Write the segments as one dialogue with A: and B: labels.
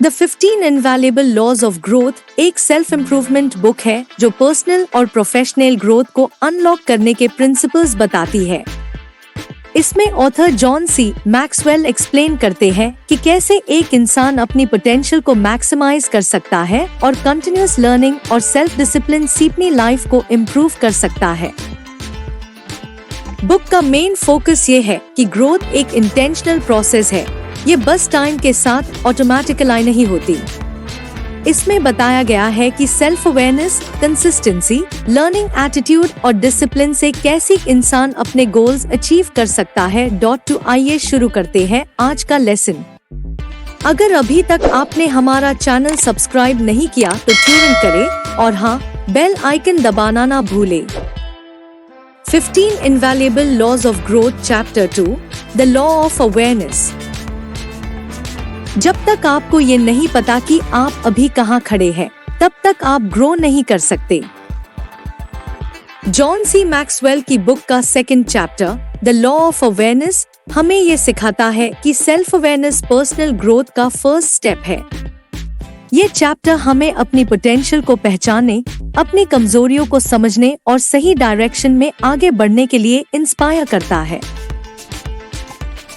A: The 15 invaluable laws of growth एक self improvement book है जो पर्सनल और प्रोफेशनल ग्रोथ को अनलॉक करने के प्रिंसिपल्स बताती है। इसमें author John C Maxwell explain करते हैं कि कैसे एक इंसान अपनी पोटेंशियल को मैक्सिमाइज कर सकता है और कंटिन्यूअस लर्निंग और सेल्फ डिसिप्लिन से अपनी लाइफ को इम्प्रूव कर सकता है। बुक का मेन फोकस ये है कि ग्रोथ एक इंटेंशनल प्रोसेस है, ये बस टाइम के साथ ऑटोमेटिकली नहीं होती। इसमें बताया गया है कि self awareness, consistency, learning attitude और डिसिप्लिन से कैसे इंसान अपने गोल्स अचीव कर सकता है। आइए शुरू करते हैं आज का लेसन। अगर अभी तक आपने हमारा चैनल सब्सक्राइब नहीं किया तो ट्यून इन करें और हाँ, बेल आइकन दबाना ना भूलें। 15 invaluable laws of growth chapter 2 the law of awareness. जब तक आपको ये नहीं पता कि आप अभी कहाँ खड़े हैं, तब तक आप ग्रो नहीं कर सकते। जॉन सी मैक्सवेल की बुक का second chapter the law of awareness हमें ये सिखाता है कि सेल्फ अवेयरनेस पर्सनल ग्रोथ का फर्स्ट स्टेप है। ये चैप्टर हमें अपनी पोटेंशियल को पहचानने, अपनी कमजोरियों को समझने और सही डायरेक्शन में आगे बढ़ने के लिए इंस्पायर करता है।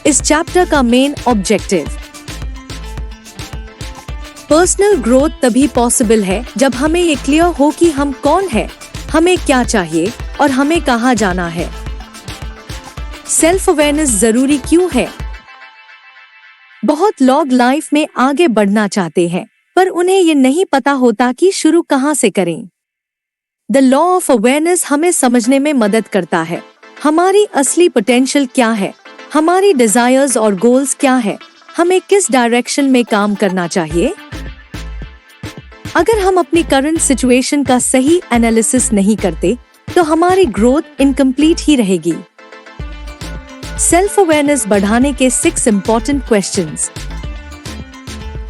A: इस चैप्टर का मेन ऑब्जेक्टिव, पर्सनल ग्रोथ तभी पॉसिबल है जब हमें ये क्लियर हो कि हम कौन हैं, हमें क्या चाहिए और हमें कहाँ जाना है। सेल्फ अवेयरनेस जरूरी क्यों है? बहुत लोग लाइफ में आगे बढ़ना चाहते हैं, पर उन्हें ये नहीं पता होता कि शुरू कहाँ से करें। द लॉ ऑफ अवेयरनेस हमें समझने में मदद करता है हमारी असली पोटेंशियल क्या है, हमारी डिजायर्स और गोल्स क्या है, हमें किस डायरेक्शन में काम करना चाहिए। अगर हम अपनी करंट सिचुएशन का सही एनालिसिस नहीं करते तो हमारी ग्रोथ इनकम्प्लीट ही रहेगी। सेल्फ अवेयरनेस बढ़ाने के 6 इम्पोर्टेंट क्वेश्चंस।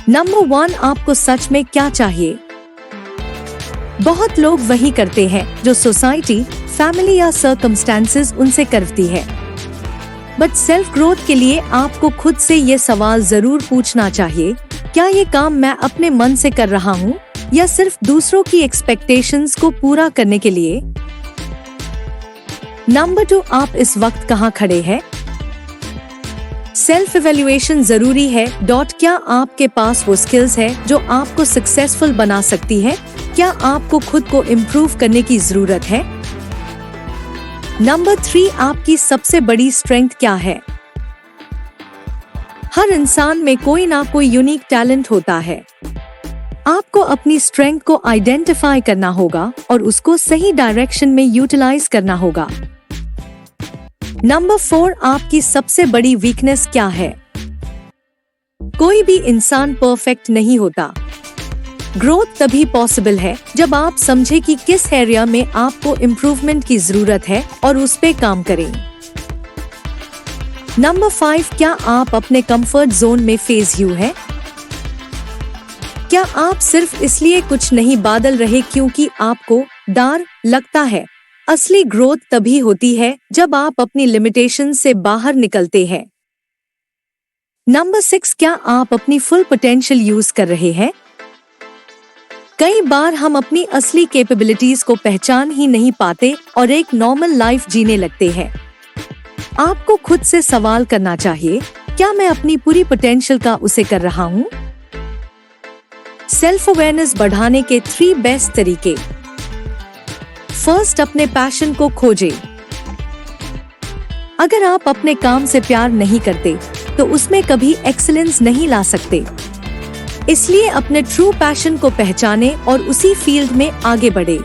A: नंबर 1, आपको सच में क्या चाहिए? बहुत लोग वही करते हैं जो सोसाइटी, फैमिली या सर्कमस्टेंसेस उनसे करती है। बट सेल्फ ग्रोथ के लिए आपको खुद से ये सवाल जरूर पूछना चाहिए, क्या ये काम मैं अपने मन से कर रहा हूँ या सिर्फ दूसरों की एक्सपेक्टेशंस को पूरा करने के लिए? नंबर 2, आप इस वक्त कहाँ खड़े हैं? सेल्फ इवैल्यूएशन जरूरी है। क्या आपके पास वो स्किल्स है जो आपको सक्सेसफुल बना सकती है? क्या आपको खुद को इम्प्रूव करने की जरूरत है? नंबर 3, आपकी सबसे बड़ी स्ट्रेंथ क्या है? हर इंसान में कोई ना कोई यूनिक टैलेंट होता है। आपको अपनी स्ट्रेंथ को आइडेंटिफाई करना होगा और उसको सही डायरेक्शन में यूटिलाइज करना होगा। नंबर 4, आपकी सबसे बड़ी वीकनेस क्या है? कोई भी इंसान परफेक्ट नहीं होता। ग्रोथ तभी पॉसिबल है जब आप समझे कि किस एरिया में आपको इम्प्रूवमेंट की जरूरत है और उस पे काम करें। नंबर 5, क्या आप अपने कंफर्ट जोन में फेज यू है? क्या आप सिर्फ इसलिए कुछ नहीं बदल रहे क्योंकि आपको डर लगता है? असली ग्रोथ तभी होती है जब आप अपनी लिमिटेशन से बाहर निकलते हैं। नंबर 6, क्या आप अपनी फुल पोटेंशियल यूज कर रहे हैं? कई बार हम अपनी असली कैपेबिलिटीज को पहचान ही नहीं पाते और एक नॉर्मल लाइफ जीने लगते हैं। आपको खुद से सवाल करना चाहिए, क्या मैं अपनी पूरी पोटेंशियल का उसे कर रहा हूँ? सेल्फ अवेयरनेस बढ़ाने के 3 बेस्ट तरीके। फर्स्ट, अपने पैशन को खोजें। अगर आप अपने काम से प्यार नहीं करते तो उसमें कभी एक्सीलेंस नहीं ला सकते। इसलिए अपने ट्रू पैशन को पहचानें और उसी फील्ड में आगे बढ़े।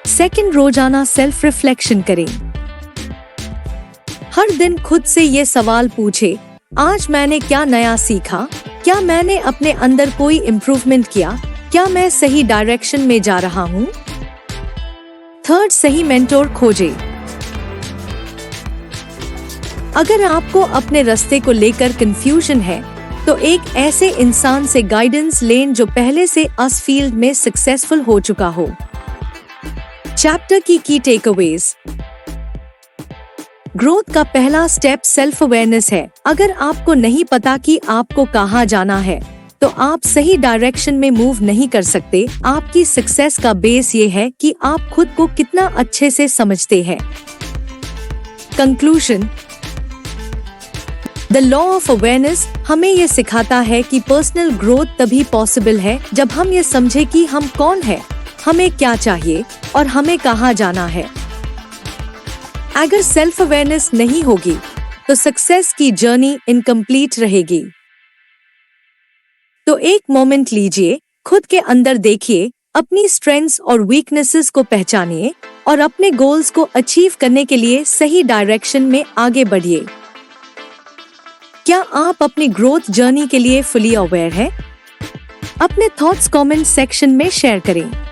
A: सेकंड, रोजाना सेल्फ रिफ्लेक्शन करें। हर दिन खुद से ये सवाल पूछे, आज मैंने क्या नया सीखा? क्या मैंने अपने अंदर कोई इम्प्रूवमेंट किया? क्या मैं सही डायरेक्शन में जा रहा हूँ? थर्ड, सही मेंटोर खोजें। अगर आपको अपने रास्ते को लेकर कंफ्यूजन है तो एक ऐसे इंसान से गाइडेंस लें जो पहले से उस फील्ड में सक्सेसफुल हो चुका हो। चैप्टर की टेकअवेज। ग्रोथ का पहला स्टेप सेल्फ अवेयरनेस है। अगर आपको नहीं पता कि आपको कहाँ जाना है तो आप सही डायरेक्शन में मूव नहीं कर सकते। आपकी सक्सेस का बेस ये है कि आप खुद को कितना अच्छे से समझते हैं। Conclusion, the law of awareness हमें ये सिखाता है कि पर्सनल ग्रोथ तभी पॉसिबल है जब हम ये समझे कि हम कौन है, हमें क्या चाहिए और हमें कहाँ जाना है। अगर सेल्फ अवेयरनेस नहीं होगी तो सक्सेस की जर्नी इनकम्प्लीट रहेगी। तो एक मोमेंट लीजिए, खुद के अंदर देखिए, अपनी स्ट्रेंथ्स और वीकनेसेस को पहचानिए और अपने गोल्स को अचीव करने के लिए सही डायरेक्शन में आगे बढ़िए। क्या आप अपनी ग्रोथ जर्नी के लिए फुली अवेयर हैं? अपने थॉट्स कमेंट सेक्शन में शेयर करें।